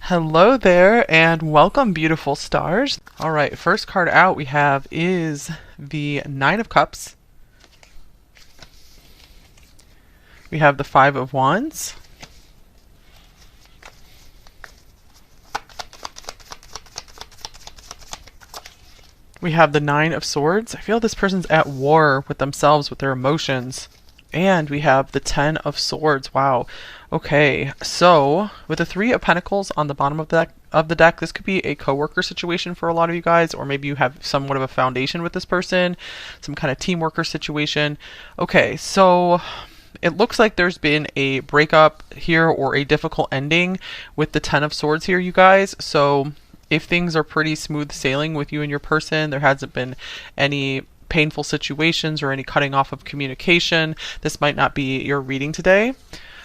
Hello there and welcome, beautiful stars. All right, first card out we have is the Nine of Cups. We have the Five of Wands. We have the Nine of Swords. I feel this person's at war with themselves, with their emotions. And we have the Ten of Swords. Wow. Okay, so with the Three of Pentacles on the bottom of the deck, this could be a coworker situation for a lot of you guys, or maybe you have somewhat of a foundation with this person, some kind of team worker situation. Okay, so it looks like there's been a breakup here or a difficult ending with the Ten of Swords here, you guys. So if things are pretty smooth sailing with you and your person, there hasn't been any painful situations or any cutting off of communication, this might not be your reading today.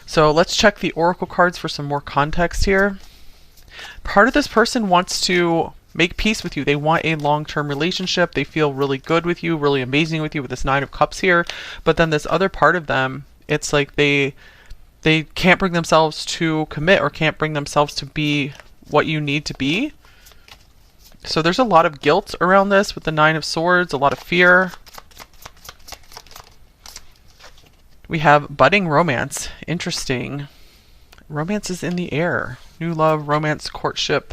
So let's check the oracle cards for some more context here. Part of this person wants to make peace with you. They want a long-term relationship. They feel really good with you, really amazing with you with this Nine of Cups here. But then this other part of them, it's like they can't bring themselves to commit or can't bring themselves to be what you need to be. So there's a lot of guilt around this with the Nine of Swords, a lot of fear. We have budding romance. Interesting. Romance is in the air. New love, romance, courtship.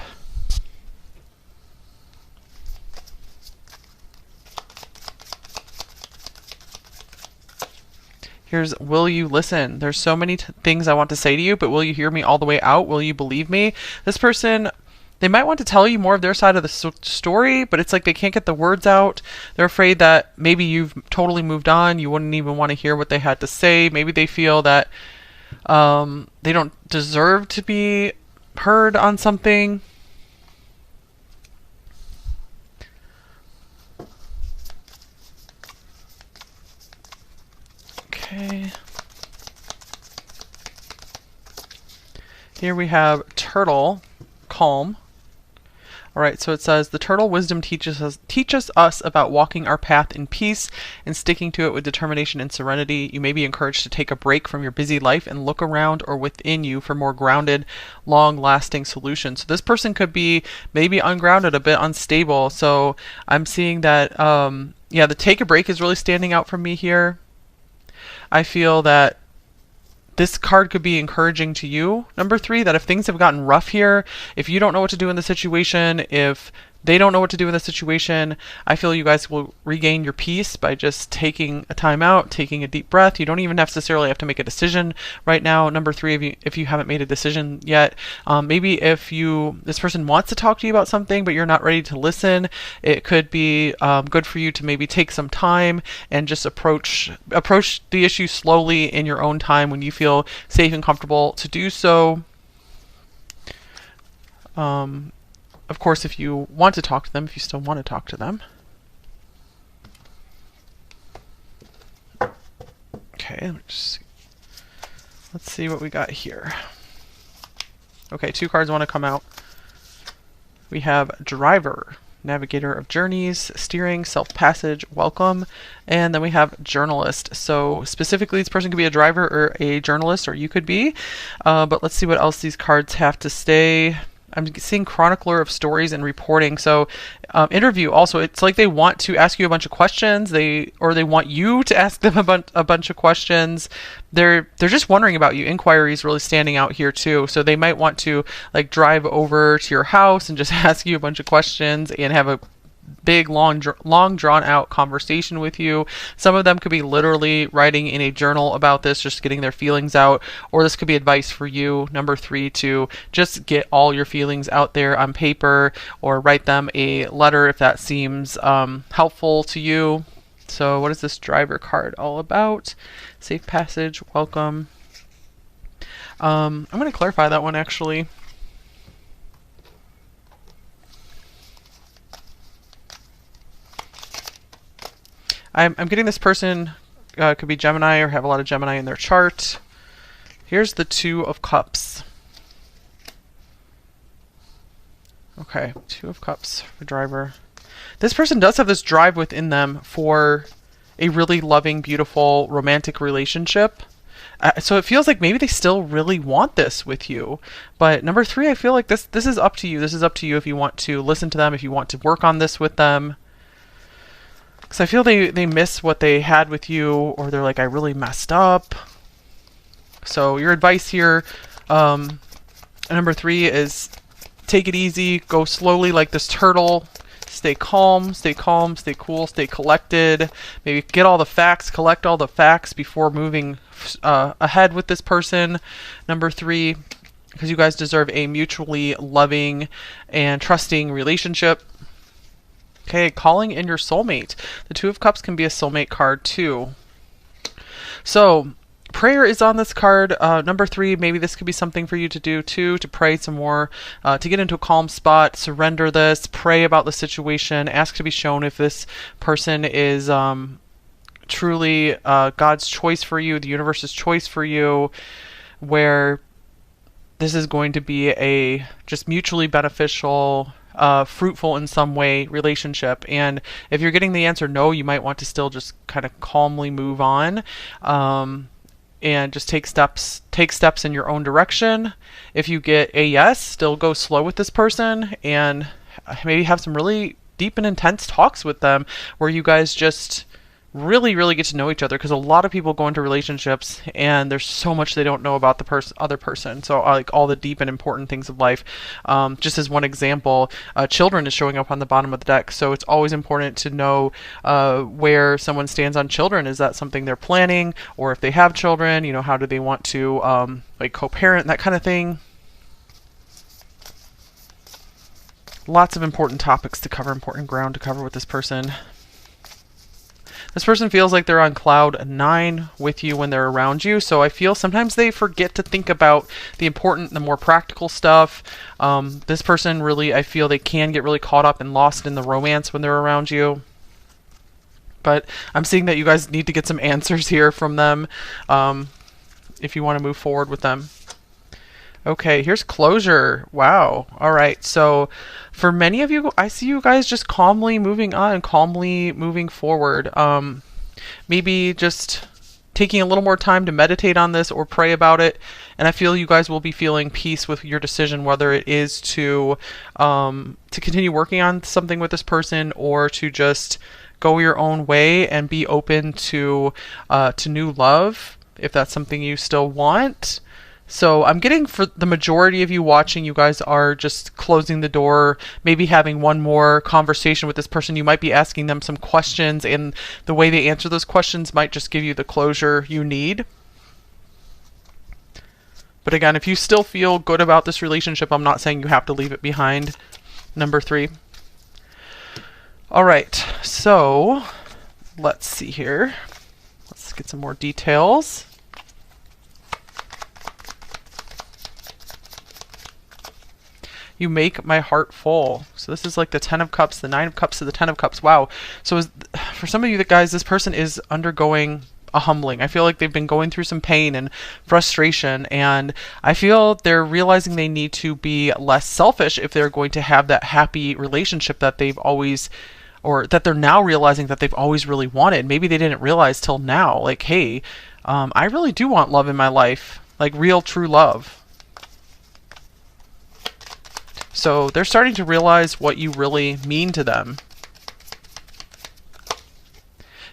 Here's will you listen? There's so many things I want to say to you, but will you hear me all the way out? Will you believe me? This person, they might want to tell you more of their side of the story, but it's like they can't get the words out. They're afraid that maybe you've totally moved on. You wouldn't even want to hear what they had to say. Maybe they feel that they don't deserve to be heard on something. Okay. Here we have turtle, calm. All right, so it says, the turtle wisdom teaches us about walking our path in peace and sticking to it with determination and serenity. You may be encouraged to take a break from your busy life and look around or within you for more grounded, long-lasting solutions. So this person could be maybe ungrounded, a bit unstable. So I'm seeing that, yeah, the take a break is really standing out for me here. I feel that this card could be encouraging to you, number three, that if things have gotten rough here, if you don't know what to do in the situation, if they don't know what to do in the situation, I feel you guys will regain your peace by just taking a time out, taking a deep breath. You don't even necessarily have to make a decision right now. Number three, if you haven't made a decision yet, maybe if this person wants to talk to you about something, but you're not ready to listen, it could be good for you to maybe take some time and just approach the issue slowly in your own time when you feel safe and comfortable to do so. Of course, if you want to talk to them, if you still want to talk to them. Okay, let's see what we got here. Okay, two cards want to come out. We have driver, navigator of journeys, steering, self-passage, welcome, and then we have journalist. So specifically, this person could be a driver or a journalist, or you could be, but let's see what else these cards have to say. I'm seeing chronicler of stories and reporting. So interview also, it's like they want to ask you a bunch of questions, or they want you to ask them a bunch of questions. They're just wondering about you. Inquiry is really standing out here too. So they might want to like drive over to your house and just ask you a bunch of questions and have a big, long drawn out conversation with you. Some of them could be literally writing in a journal about this, just getting their feelings out, or this could be advice for you, number three, to just get all your feelings out there on paper, or write them a letter if that seems helpful to you. So what is this driver card all about? Safe passage, welcome. I'm going to clarify that one actually. I'm getting this person could be Gemini or have a lot of Gemini in their chart. Here's the Two of Cups. Okay, Two of Cups for driver. This person does have this drive within them for a really loving, beautiful, romantic relationship. So it feels like maybe they still really want this with you. But number three, I feel like this is up to you. This is up to you if you want to listen to them, if you want to work on this with them. Because I feel they miss what they had with you, or they're like, I really messed up. So your advice here, number three, is take it easy, go slowly like this turtle. Stay calm, stay cool, stay collected. Maybe get all the facts, collect all the facts before moving ahead with this person. Number three, because you guys deserve a mutually loving and trusting relationship. Okay, calling in your soulmate. The Two of Cups can be a soulmate card too. So, prayer is on this card. Number three, maybe this could be something for you to do too, to pray some more, to get into a calm spot, surrender this, pray about the situation, ask to be shown if this person is truly God's choice for you, the universe's choice for you, where this is going to be a just mutually beneficial, fruitful in some way relationship. And if you're getting the answer no, you might want to still just kind of calmly move on. And just take steps in your own direction. If you get a yes, still go slow with this person and maybe have some really deep and intense talks with them where you guys just really get to know each other, because a lot of people go into relationships and there's so much they don't know about the other person. So like all the deep and important things of life. Just as one example, children is showing up on the bottom of the deck. So it's always important to know where someone stands on children. Is that something they're planning? Or if they have children, you know, how do they want to like co-parent, that kind of thing. Lots of important topics to cover, important ground to cover with this person. This person feels like they're on cloud 9 with you when they're around you. So I feel sometimes they forget to think about the important, the more practical stuff. This person really, I feel they can get really caught up and lost in the romance when they're around you. But I'm seeing that you guys need to get some answers here from them if you want to move forward with them. Okay, here's closure. Wow. All right. So for many of you, I see you guys just calmly moving on, calmly moving forward. Maybe just taking a little more time to meditate on this or pray about it. And I feel you guys will be feeling peace with your decision, whether it is to continue working on something with this person or to just go your own way and be open to new love, if that's something you still want. So I'm getting, for the majority of you watching, you guys are just closing the door, maybe having one more conversation with this person. You might be asking them some questions, and the way they answer those questions might just give you the closure you need. But again, if you still feel good about this relationship, I'm not saying you have to leave it behind. Number three. All right, so let's see here. Let's get some more details. You make my heart full. So this is like the 10 of Cups, the 9 of Cups to the 10 of Cups. Wow. So for some of you guys, this person is undergoing a humbling. I feel like they've been going through some pain and frustration, and I feel they're realizing they need to be less selfish if they're going to have that happy relationship that they've always, or that they're now realizing that they've always really wanted. Maybe they didn't realize till now, like, hey, I really do want love in my life, like real, true love. So they're starting to realize what you really mean to them.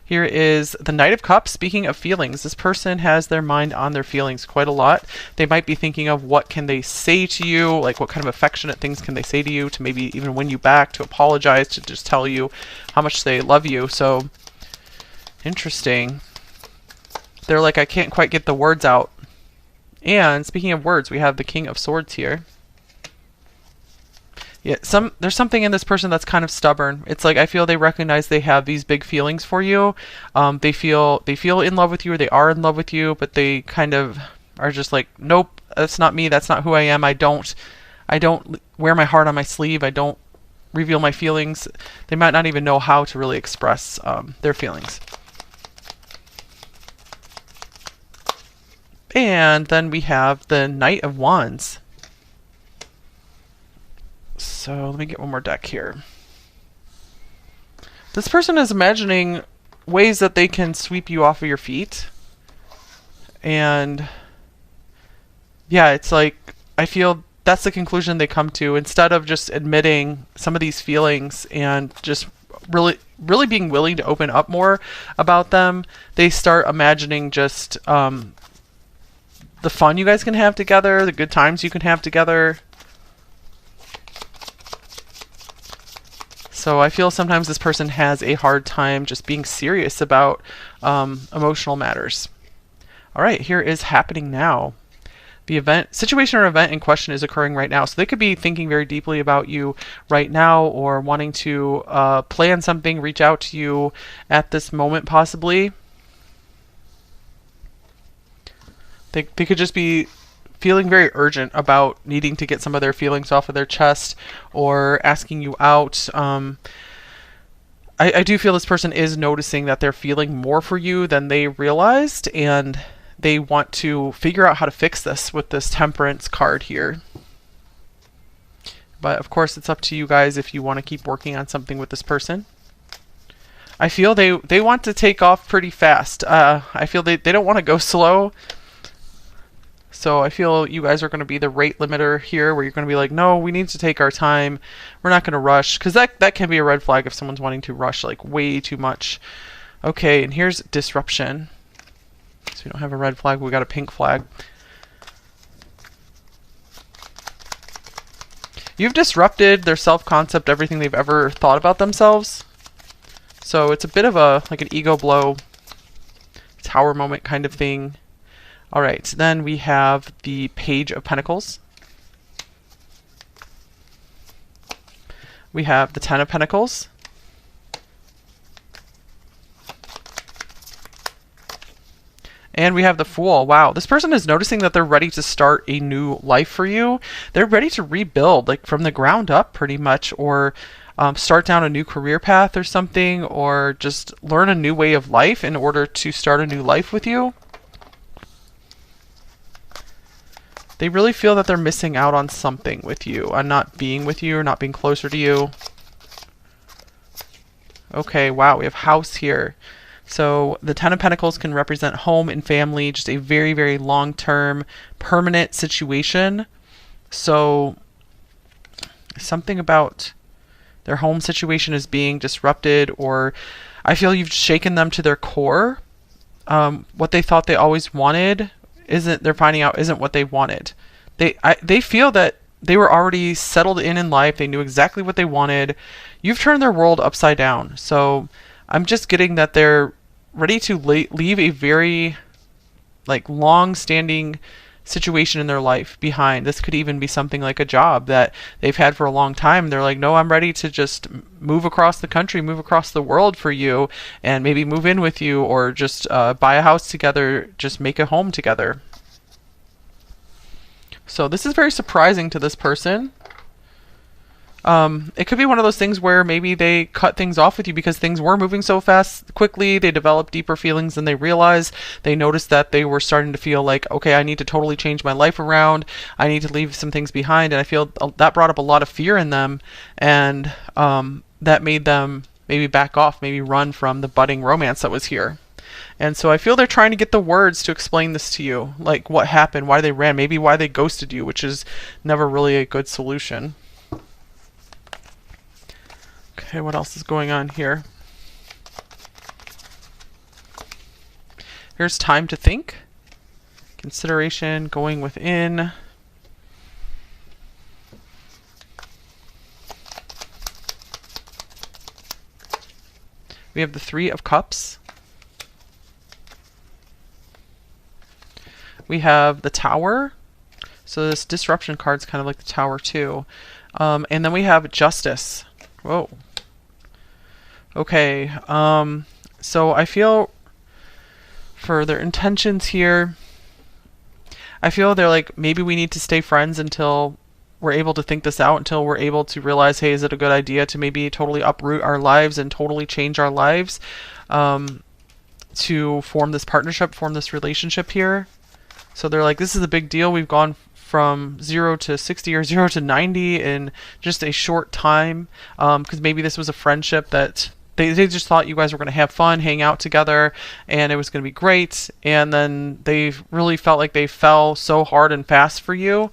Here is the Knight of Cups. Speaking of feelings, this person has their mind on their feelings quite a lot. They might be thinking of what can they say to you, like what kind of affectionate things can they say to you to maybe even win you back, to apologize, to just tell you how much they love you. So interesting. They're like, I can't quite get the words out. And speaking of words, we have the King of Swords here. Yeah, there's something in this person that's kind of stubborn. It's like, I feel they recognize they have these big feelings for you. They feel in love with you, or they are in love with you, but they kind of are just like, nope, that's not me. That's not who I am. I don't wear my heart on my sleeve. I don't reveal my feelings. They might not even know how to really express their feelings. And then we have the Knight of Wands. So let me get one more deck here. This person is imagining ways that they can sweep you off of your feet. And yeah, it's like, I feel that's the conclusion they come to instead of just admitting some of these feelings and just really being willing to open up more about them. They start imagining just the fun you guys can have together, the good times you can have together. So I feel sometimes this person has a hard time just being serious about emotional matters. All right, here is happening now. The event, situation or event in question is occurring right now. So they could be thinking very deeply about you right now, or wanting to plan something, reach out to you at this moment possibly. They could just be feeling very urgent about needing to get some of their feelings off of their chest, or asking you out. I do feel this person is noticing that they're feeling more for you than they realized, and they want to figure out how to fix this with this Temperance card here. But of course, it's up to you guys if you want to keep working on something with this person. I feel they want to take off pretty fast. I feel they don't want to go slow. So I feel you guys are going to be the rate limiter here, where you're going to be like, no, we need to take our time. We're not going to rush. Because that can be a red flag if someone's wanting to rush like way too much. Okay, and here's disruption. So we don't have a red flag, we got a pink flag. You've disrupted their self-concept, everything they've ever thought about themselves. So it's a bit of like an ego blow, tower moment kind of thing. All right, then we have the Page of Pentacles. We have the Ten of Pentacles. And we have the Fool. Wow, this person is noticing that they're ready to start a new life for you. They're ready to rebuild, like from the ground up pretty much, or start down a new career path or something, or just learn a new way of life in order to start a new life with you. They really feel that they're missing out on something with you, on not being with you or not being closer to you. Okay, wow, we have House here. So the Ten of Pentacles can represent home and family, just a very, very long-term, permanent situation. So something about their home situation is being disrupted, or I feel you've shaken them to their core. What they thought they always wanted they're finding out isn't what they wanted. They feel that they were already settled in life. They knew exactly what they wanted. You've turned their world upside down. So I'm just getting that they're ready to leave a very like long-standing situation in their life behind. This could even be something like a job that they've had for a long time. They're like, no, I'm ready to just move across the country, move across the world for you, and maybe move in with you, or just buy a house together, just make a home together. So this is very surprising to this person. It could be one of those things where maybe they cut things off with you because things were moving so fast, quickly. They developed deeper feelings than they realized. They noticed that they were starting to feel like, okay, I need to totally change my life around. I need to leave some things behind. And I feel that brought up a lot of fear in them. And that made them maybe back off, maybe run from the budding romance that was here. And so I feel they're trying to get the words to explain this to you, like what happened, why they ran, maybe why they ghosted you, which is never really a good solution. Okay, what else is going on here? Here's time to think. Consideration, going within. We have the Three of Cups. We have the Tower. So this disruption card is kind of like the Tower too. And then we have Justice. Whoa. Okay. So I feel for their intentions here, I feel they're like, maybe we need to stay friends until we're able to think this out, until we're able to realize, hey, is it a good idea to maybe totally uproot our lives and totally change our lives to form this partnership, form this relationship here. So they're like, this is a big deal. We've gone from 0 to 60 or 0 to 90 in just a short time, because maybe this was a friendship that they just thought you guys were going to have fun, hang out together, and it was going to be great. And then they really felt like they fell so hard and fast for you.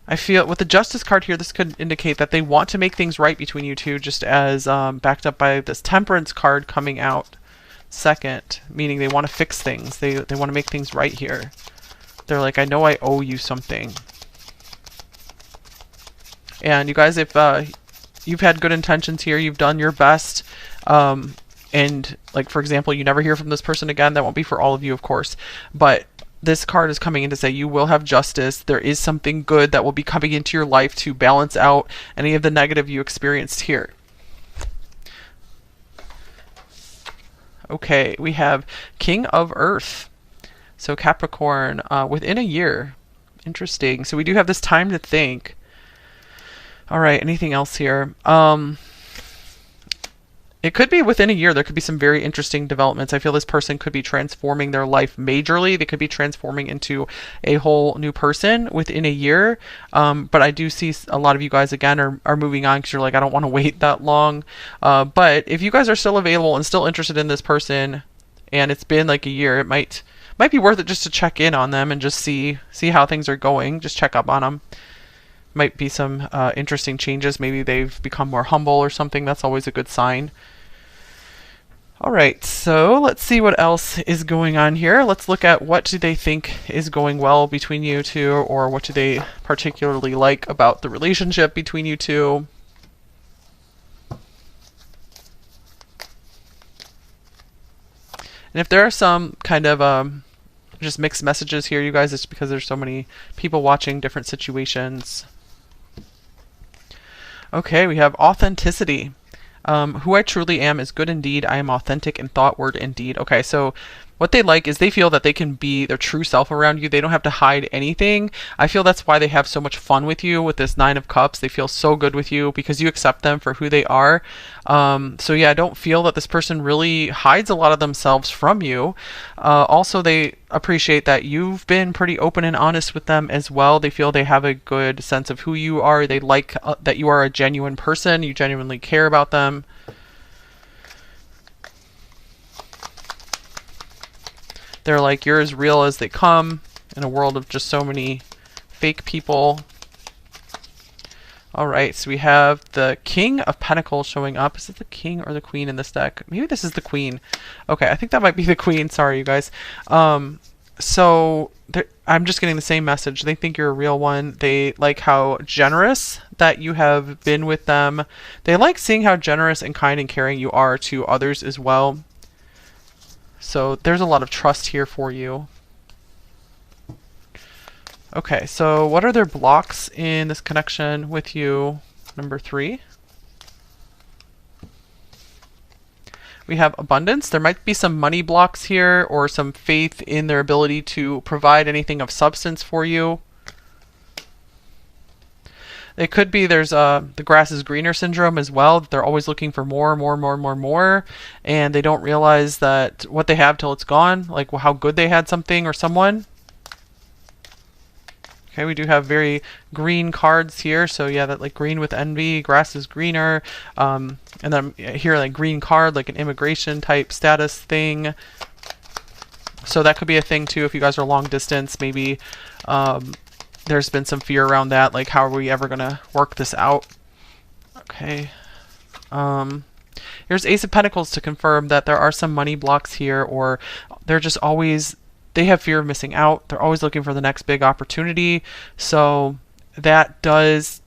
I feel with the Justice card here, this could indicate that they want to make things right between you two, just as backed up by this Temperance card coming out second, meaning they want to fix things. They want to make things right here. They're like, I know I owe you something. And you guys, if you've had good intentions here, you've done your best, and like, for example, you never hear from this person again, that won't be for all of you, of course, but this card is coming in to say you will have justice. There is something good that will be coming into your life to balance out any of the negative you experienced here. Okay, we have King of Earth. So Capricorn, within a year. Interesting. So we do have this time to think. All right, anything else here? It could be within a year. There could be some very interesting developments. I feel this person could be transforming their life majorly. They could be transforming into a whole new person within a year. But I do see a lot of you guys, again, are moving on because you're like, I don't want to wait that long. But if you guys are still available and still interested in this person, and it's been like a year, it might be worth it just to check in on them and just see how things are going. Just check up on them. Might be some interesting changes. Maybe they've become more humble or something. That's always a good sign. All right, so let's see what else is going on here. Let's look at what do they think is going well between you two, or what do they particularly like about the relationship between you two. And if there are some kind of just mixed messages here, you guys, it's because there's so many people watching different situations. Okay, we have authenticity. Who I truly am is good indeed. I am authentic in thought, word, and deed. Okay, so what they like is they feel that they can be their true self around you. They don't have to hide anything. I feel that's why they have so much fun with you with this Nine of Cups. They feel so good with you because you accept them for who they are. So yeah, I don't feel that this person really hides a lot of themselves from you. Also, they appreciate that you've been pretty open and honest with them as well. They feel they have a good sense of who you are. They like that you are a genuine person. You genuinely care about them. They're like, you're as real as they come in a world of just so many fake people. All right, so we have the King of Pentacles showing up. Is it the King or the Queen in this deck? Maybe this is the Queen. Okay, I think that might be the Queen. Sorry, you guys. So I'm just getting the same message. They think you're a real one. They like how generous that you have been with them. They like seeing how generous and kind and caring you are to others as well. So there's a lot of trust here for you. Okay, so what are their blocks in this connection with you? Number 3. We have abundance. There might be some money blocks here or some faith in their ability to provide anything of substance for you. It could be there's the grass is greener syndrome as well. They're always looking for more, and they don't realize that what they have till it's gone, like how good they had something or someone. Okay, we do have very green cards here. So yeah, that like green with envy, grass is greener. And then here like green card, like an immigration type status thing. So that could be a thing too if you guys are long distance. Maybe there's been some fear around that, like how are we ever gonna work this out? Okay. Here's Ace of Pentacles to confirm that there are some money blocks here, or they're just always, they have fear of missing out. They're always looking for the next big opportunity. So that does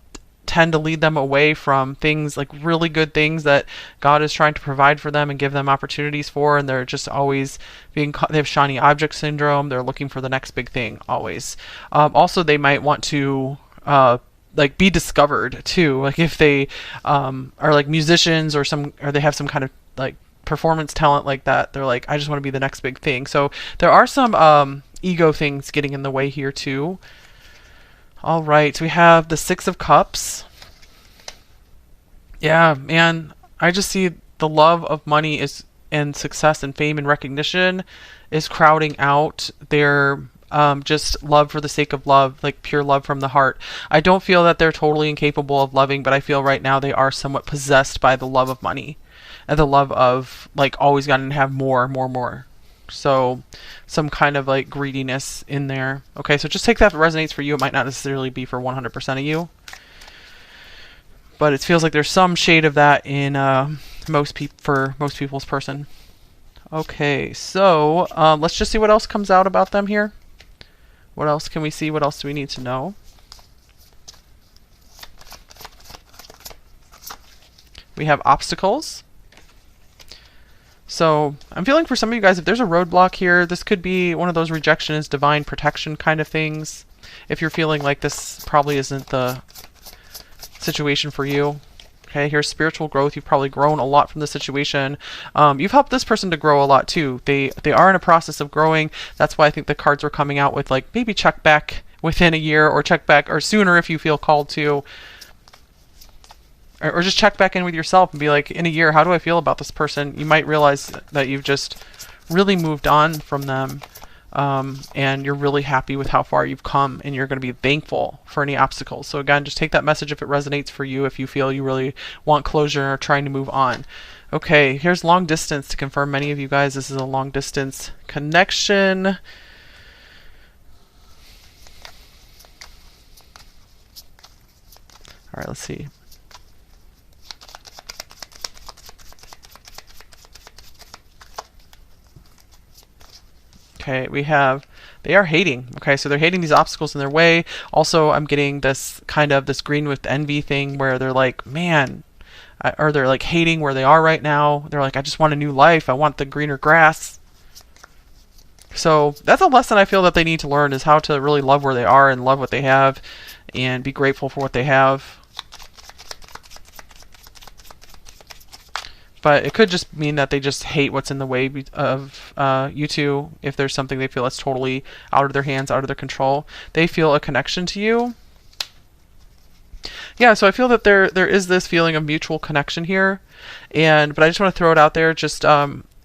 tend to lead them away from things like really good things that God is trying to provide for them and give them opportunities for, and they're just always being, they have shiny object syndrome. They're looking for the next big thing always. Also, they might want to like be discovered too, like if they are like musicians or they have some kind of like performance talent like that. They're like, I just want to be the next big thing. So there are some ego things getting in the way here too. All right, so we have the Six of Cups. Yeah, man, I just see the love of money and success and fame and recognition is crowding out their just love for the sake of love, like pure love from the heart. I don't feel that they're totally incapable of loving, but I feel right now they are somewhat possessed by the love of money and the love of like always gotta have more. So some kind of like greediness in there. Okay, so just take that if it resonates for you. It might not necessarily be for 100% of you, but it feels like there's some shade of that in for most people's person. Okay, so let's just see what else comes out about them here. What else can we see? What else do we need to know? We have obstacles. So I'm feeling for some of you guys, if there's a roadblock here, this could be one of those rejection is divine protection kind of things. If you're feeling like this probably isn't the situation for you. Okay, here's spiritual growth. You've probably grown a lot from the situation. You've helped this person to grow a lot too. They are in a process of growing. That's why I think the cards are coming out with like maybe check back within a year, or check back or sooner if you feel called to. Or just check back in with yourself and be like, in a year, how do I feel about this person? You might realize that you've just really moved on from them. And you're really happy with how far you've come, and you're going to be thankful for any obstacles. So again, just take that message if it resonates for you, if you feel you really want closure or trying to move on. Okay, here's long distance to confirm many of you guys this is a long distance connection. All right, let's see. Okay, we have, they are hating. Okay, so they're hating these obstacles in their way. Also, I'm getting this kind of this green with envy thing where they're like, man, or they're like hating where they are right now. They're like, I just want a new life. I want the greener grass. So that's a lesson I feel that they need to learn, is how to really love where they are and love what they have and be grateful for what they have. But it could just mean that they just hate what's in the way of you two. If there's something they feel that's totally out of their hands, out of their control, they feel a connection to you. Yeah, so I feel that there is this feeling of mutual connection here, but I just want to throw it out there. Just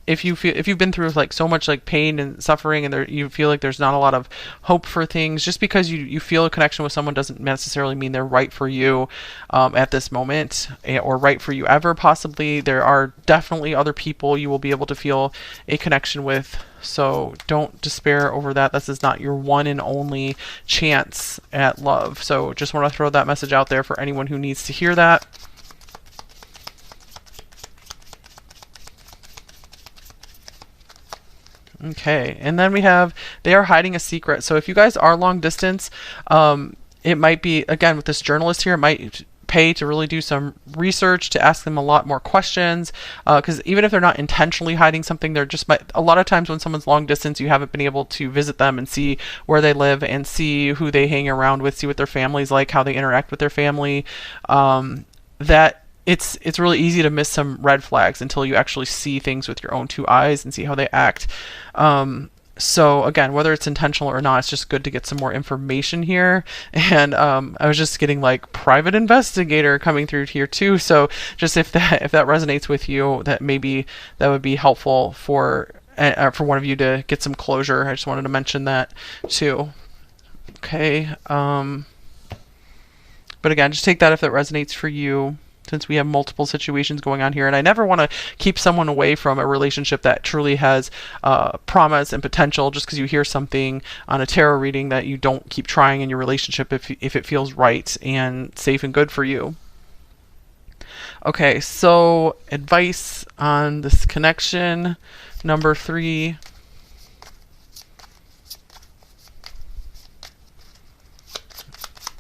if you've been through like so much like pain and suffering, and you feel like there's not a lot of hope for things, just because you feel a connection with someone doesn't necessarily mean they're right for you at this moment, or right for you ever. Possibly there are definitely other people you will be able to feel a connection with. So don't despair over that. This is not your one and only chance at love. So just want to throw that message out there for anyone who needs to hear that. Okay, and then we have, they are hiding a secret. So if you guys are long distance, it might be, again, with this journalist here, it might pay to really do some research, to ask them a lot more questions, because even if they're not intentionally hiding something, they're just, a lot of times when someone's long distance, you haven't been able to visit them and see where they live and see who they hang around with, see what their family's like, how they interact with their family, that it's really easy to miss some red flags until you actually see things with your own two eyes and see how they act. So again, whether it's intentional or not, it's just good to get some more information here. And I was just getting like private investigator coming through here too. So just if that resonates with you, that maybe that would be helpful for one of you to get some closure. I just wanted to mention that too. Okay. But again, just take that if that resonates for you, since we have multiple situations going on here. And I never want to keep someone away from a relationship that truly has promise and potential just because you hear something on a tarot reading, that you don't keep trying in your relationship if it feels right and safe and good for you. Okay, so advice on this connection, number 3.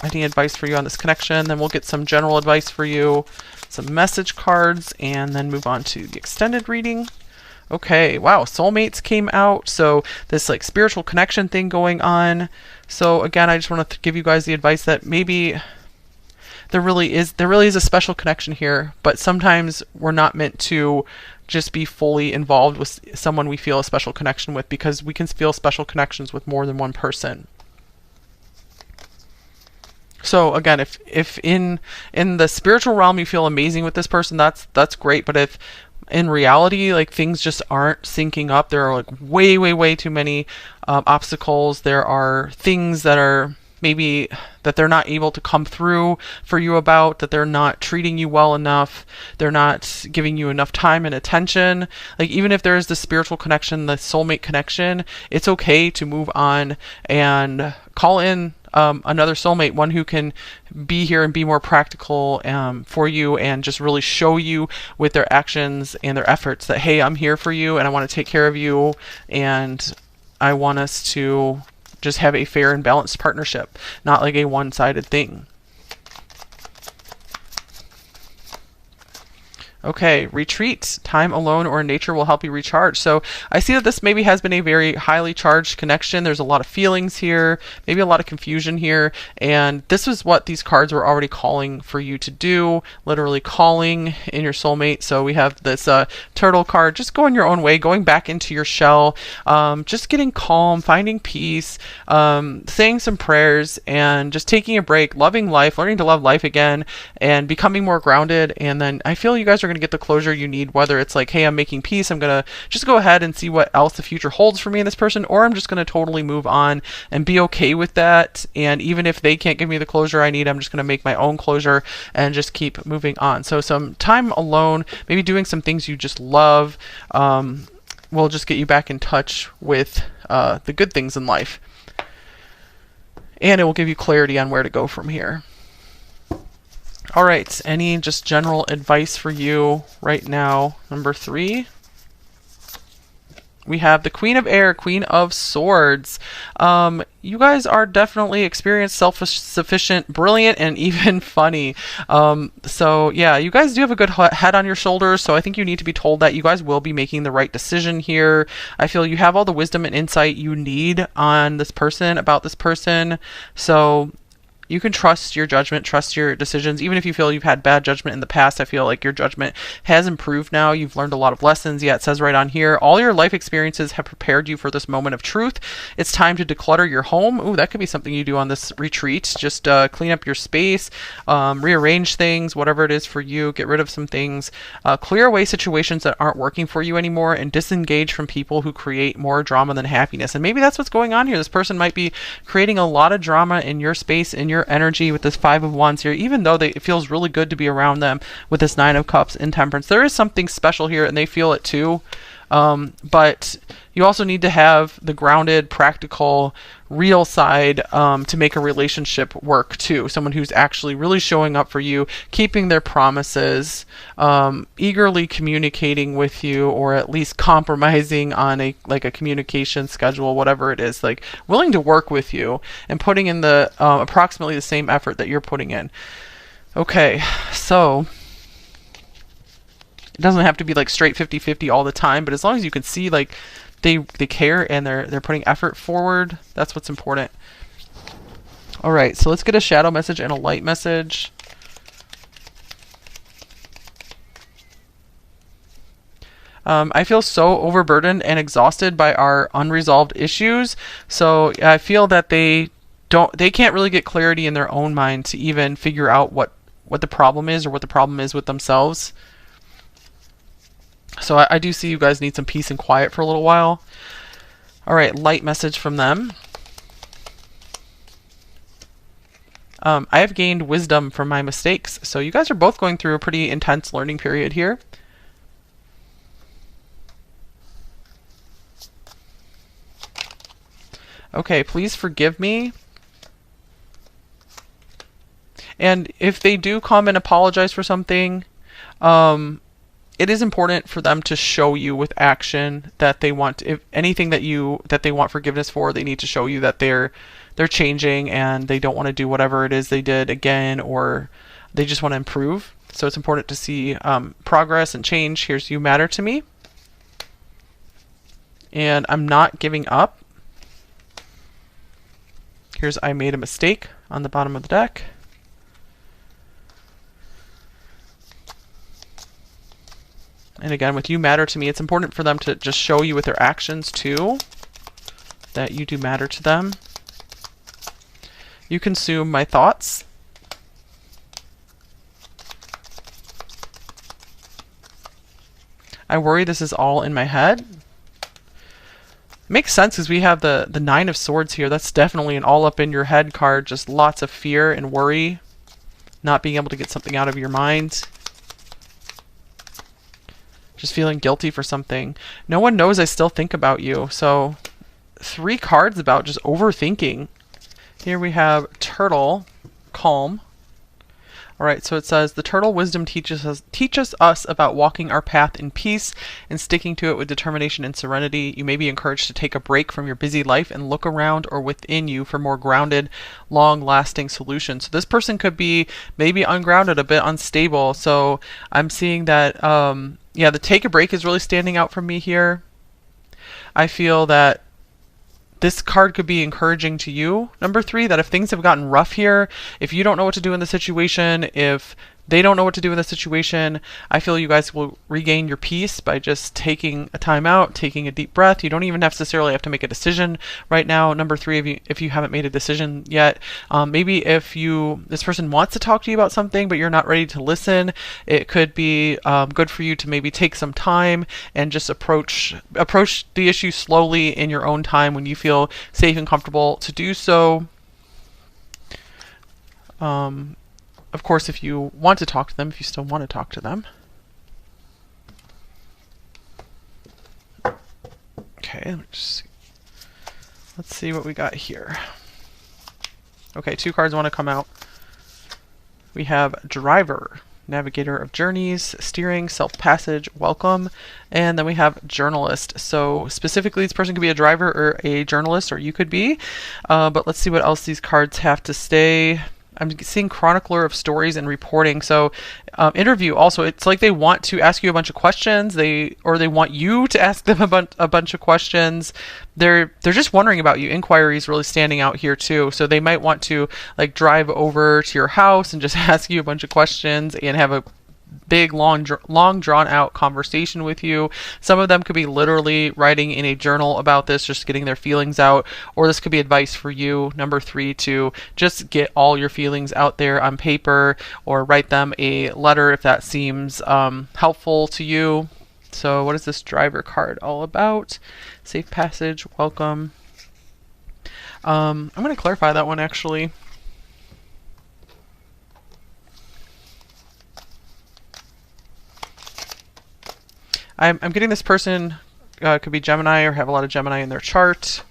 Any advice for you on this connection? Then we'll get some general advice for you, some message cards, and then move on to the extended reading. Okay, wow, soulmates came out. So this like spiritual connection thing going on. So again, I just want to give you guys the advice that maybe there really is a special connection here, but sometimes we're not meant to just be fully involved with someone we feel a special connection with, because we can feel special connections with more than one person. So again, if in the spiritual realm you feel amazing with this person, that's great. But if in reality, like things just aren't syncing up. There are like way too many obstacles. There are things that are maybe that they're not able to come through for you about, that they're not treating you well enough, they're not giving you enough time and attention. Like even if there is the spiritual connection, the soulmate connection, it's okay to move on and call in another soulmate, one who can be here and be more practical for you and just really show you with their actions and their efforts that, hey, I'm here for you and I want to take care of you and I want us to just have a fair and balanced partnership, not like a one-sided thing. Okay, retreat. Time alone or in nature will help you recharge. So I see that this maybe has been a very highly charged connection. There's a lot of feelings here, maybe a lot of confusion here. And this is what these cards were already calling for you to do, literally calling in your soulmate. So we have this turtle card, just going your own way, going back into your shell, just getting calm, finding peace, saying some prayers, and just taking a break, loving life, learning to love life again, and becoming more grounded. And then I feel you guys are going to get the closure you need, whether it's like, hey, I'm making peace, I'm going to just go ahead and see what else the future holds for me and this person, or I'm just going to totally move on and be okay with that. And even if they can't give me the closure I need, I'm just going to make my own closure and just keep moving on. So some time alone, maybe doing some things you just love, will just get you back in touch with the good things in life. And it will give you clarity on where to go from here. All right, any just general advice for you right now? Number 3, we have the Queen of Air, Queen of Swords. You guys are definitely experienced, self-sufficient, brilliant, and even funny. So yeah, you guys do have a good head on your shoulders, so I think you need to be told that you guys will be making the right decision here. I feel you have all the wisdom and insight you need on this person, about this person. So you can trust your judgment, trust your decisions. Even if you feel you've had bad judgment in the past, I feel like your judgment has improved now. You've learned a lot of lessons. Yeah, it says right on here, all your life experiences have prepared you for this moment of truth. It's time to declutter your home. Ooh, that could be something you do on this retreat. Just clean up your space, rearrange things, whatever it is for you. Get rid of some things. Clear away situations that aren't working for you anymore, and disengage from people who create more drama than happiness. And maybe that's what's going on here. This person might be creating a lot of drama in your space, in your energy with this 5 of Wands here, even though it feels really good to be around them with this 9 of Cups in Temperance. There is something special here and they feel it too. But you also need to have the grounded, practical, real side to make a relationship work too. Someone who's actually really showing up for you, keeping their promises, eagerly communicating with you, or at least compromising on a communication schedule, whatever it is, like willing to work with you and putting in the approximately the same effort that you're putting in. Okay, so it doesn't have to be like straight 50-50 all the time, but as long as you can see like they care and they're putting effort forward, that's what's important. All right, so let's get a shadow message and a light message. I feel so overburdened and exhausted by our unresolved issues. So I feel that they can't really get clarity in their own mind to even figure out what the problem is or what the problem is with themselves. So I do see you guys need some peace and quiet for a little while. All right, light message from them. I have gained wisdom from my mistakes. So you guys are both going through a pretty intense learning period here. Okay, please forgive me. And if they do come and apologize for something, it is important for them to show you with action that they want, if anything that they want forgiveness for, they need to show you that they're changing and they don't want to do whatever it is they did again, or they just want to improve. So it's important to see progress and change. Here's "You matter to me." And "I'm not giving up." Here's "I made a mistake" on the bottom of the deck. And again, with "You matter to me," it's important for them to just show you with their actions too that you do matter to them. "You consume my thoughts." I worry this is all in my head. Makes sense because we have the Nine of Swords here. That's definitely an all up in your head card. Just lots of fear and worry. Not being able to get something out of your mind. Just feeling guilty for something. No one knows I still think about you. So 3 cards about just overthinking. Here we have Turtle, Calm. All right, so it says, the turtle wisdom teaches us about walking our path in peace and sticking to it with determination and serenity. You may be encouraged to take a break from your busy life and look around or within you for more grounded, long-lasting solutions. So this person could be maybe ungrounded, a bit unstable. So I'm seeing that, yeah, the take a break is really standing out for me here. I feel that this card could be encouraging to you, number 3, that if things have gotten rough here, if you don't know what to do in the situation, if they don't know what to do in the situation, I feel you guys will regain your peace by just taking a time out, taking a deep breath. You don't even necessarily have to make a decision right now. Number 3, if you haven't made a decision yet, maybe if this person wants to talk to you about something, but you're not ready to listen, it could be good for you to maybe take some time and just approach the issue slowly in your own time when you feel safe and comfortable to do so. Of course, if you want to talk to them, if you still want to talk to them. Okay, let's see what we got here. Okay, 2 cards want to come out. We have Driver, Navigator of Journeys, Steering, Self-Passage, Welcome, and then we have Journalist. So specifically, this person could be a driver or a journalist, or you could be. But let's see what else these cards have to say. I'm seeing chronicler of stories and reporting. So interview also, it's like they want to ask you a bunch of questions. They want you to ask them a bunch of questions. They're just wondering about you. Inquiry is really standing out here too. So they might want to like drive over to your house and just ask you a bunch of questions and have a big, long drawn out conversation with you. Some of them could be literally writing in a journal about this, just getting their feelings out, or this could be advice for you, number 3, to just get all your feelings out there on paper, or write them a letter if that seems helpful to you. So what is this Driver card all about? Safe passage, welcome. I'm going to clarify that one actually. I'm getting this person could be Gemini or have a lot of Gemini in their chart.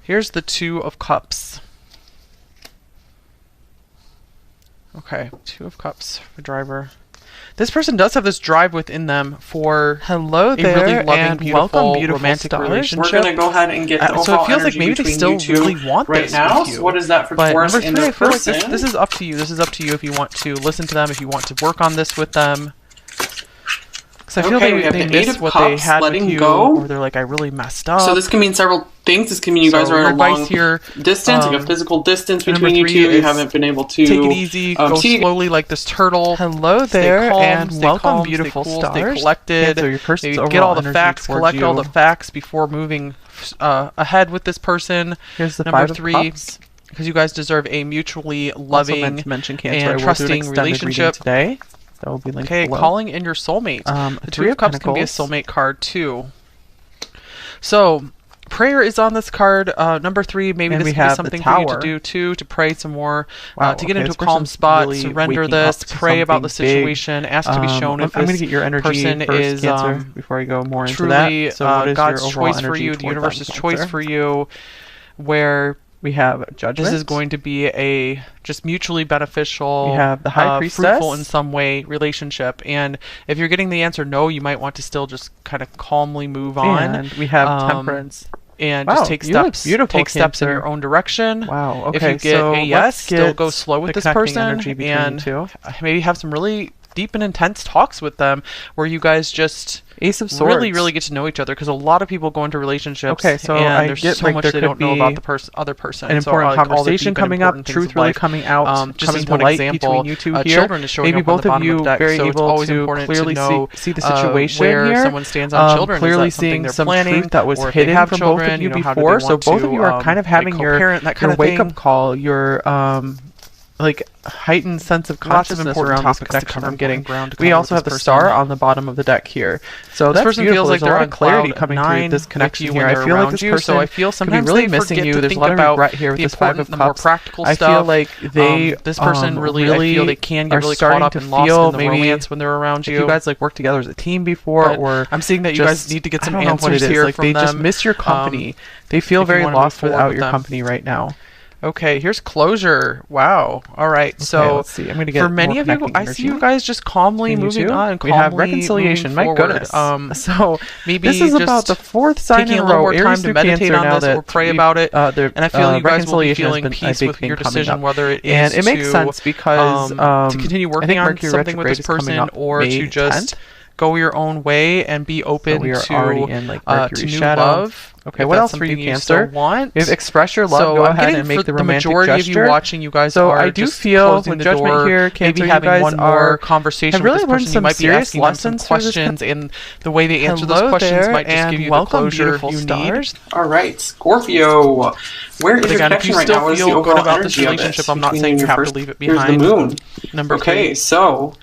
Here's the 2 of Cups. Okay, 2 of Cups for Driver. This person does have this drive within them for hello there, a really loving, and beautiful, welcome, romantic relationship. We're going to go ahead and get the overall so it feels like energy maybe they between still you two really want right this now. with you. So what is that for But Taurus number and 3, their I feel like person? this is up to you. This is up to you if you want to listen to them, if you want to work on this with them. Because I feel they miss what they had with you, or they're like, I really messed up. So this can mean several things. This can mean you guys are at a long distance, like a physical distance between you two. You haven't been able to take it easy, go slowly like this turtle. Hello there, and welcome, beautiful stay cool, stars. Stay collected. So your person's maybe get all the facts, collect all the facts before moving ahead with this person. Here's the number 5 3. of Cups. Because you guys deserve a mutually loving and trusting relationship today. That will be linked below. Calling in your soulmate. The 2 of Cups can be a soulmate card too. So, prayer is on this card. Number 3, maybe this would be something for you to do too, to pray some more, to get into a calm spot, really surrender this, pray about the situation, ask to be shown if I'm going to get your energy person first, is Cancer, before I go more into truly that. So what is God's your overall choice for you, the universe's Cancer? choice for you, where we have Judgment. This is going to be a just mutually beneficial, we have the High Priestess, fruitful in some way relationship. And if you're getting the answer no, you might want to still just kind of calmly move on. And we have Temperance. And just take steps. Take steps in your own direction. Wow. Okay. If you get a yes, still go slow with this person, and maybe have some really deep and intense talks with them where you guys just Ace of Swords. really get to know each other, because a lot of people go into relationships and there's so much they don't know about the other person. An important conversation coming up, truth really coming out, just coming as to one light example, between you two here. Children is showing maybe up both on the of you deck, very so able always to important clearly to know see the situation where here. someone stands on children. Clearly is that seeing they're some planning, truth that was or hidden have from children, both of you how do they before. So want both of to, you are kind of having your wake up call, like heightened sense of consciousness around this connection I'm getting. We also have the person. Star on the bottom of the deck here. So this that's person beautiful. feels like There's a lot they're of clarity on coming cloud through this connection here. I feel like this person so I feel sometimes could be really they missing you. forget to There's a think lot of about regret here with the this Five important, of the more Cups. practical I stuff. feel like they this person really I feel they can get are really caught starting up to and lost feel in the maybe romance when they're around if you. you guys like worked together as a team before, or I'm seeing that you guys need to get some answers here. here Like from they them. just miss your company. They feel very lost without your company right now. Okay, here's closure. Wow. All right. Okay, so let's see. I'm gonna get for many of you, I see you guys just calmly moving on. We have reconciliation. My goodness. So maybe this is about the fourth sign taking in a little more Aries time to meditate on this or pray about it. And I feel you guys will be feeling peace with your decision, whether it is and it makes sense because to continue working on something with this person or to just go your own way and be open we are to already in like Mercury new shadow. love. Okay, what else for you, Cancer? Want? If express your love, so go I'm ahead and make the romantic majority gesture. Of you watching, you guys so are I do just feel with judgment door, here, Cancer, maybe having one more conversation really with this person. You might be asking them some questions, and the way they answer those questions might just give you the closure you need. All right, Scorpio. Where is your connection right now? What is the overall energy of it? I'm not saying you have to leave it Here's behind. the moon. Number 3. Okay, so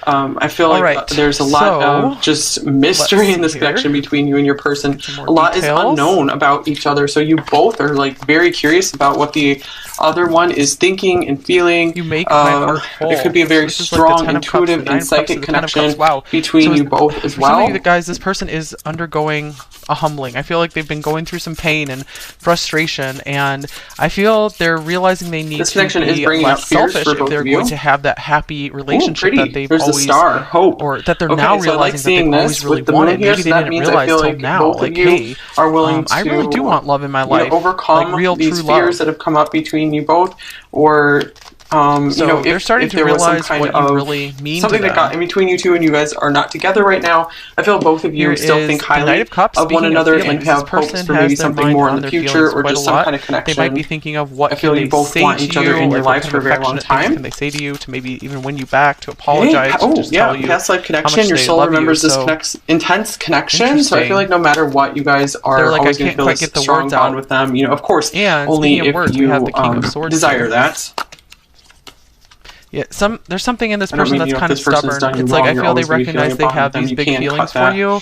I feel like there's a lot of just mystery in this connection between you and your person. A lot is unknown about each other, so you both are like very curious about what the other one is thinking and feeling. You make my heart full. It could be a very strong, intuitive, and psychic connection between you both as well. Some of you guys, this person is undergoing a humbling. I feel like they've been going through some pain and frustration, and I feel they're realizing they need to be less selfish if they're going to have that happy relationship that they've always star hope, or that they're now realizing that they've always really wanted. Maybe they didn't realize till now. Like, hey, are willing to, I really do want love in my life. Overcome like real, these true fears love that have come up between you both, or so they're starting to realize what you really mean something to them. that got in between you two and you guys are not together right now. I feel both of you still think highly of one another and have hopes for maybe something more in the future or just some kind of connection. They might be thinking of what I feel you both want each other in your lives for a very long time. Can they say to you to maybe even win you back, to apologize, to just tell you past life connection. Your soul remembers this intense connection, so I feel like no matter what, you guys are always going to feel this strong bond with them. You know, of course, only if you desire that. Yeah, there's something in this person that's kind of stubborn. It's like I feel they recognize they have these big feelings for you.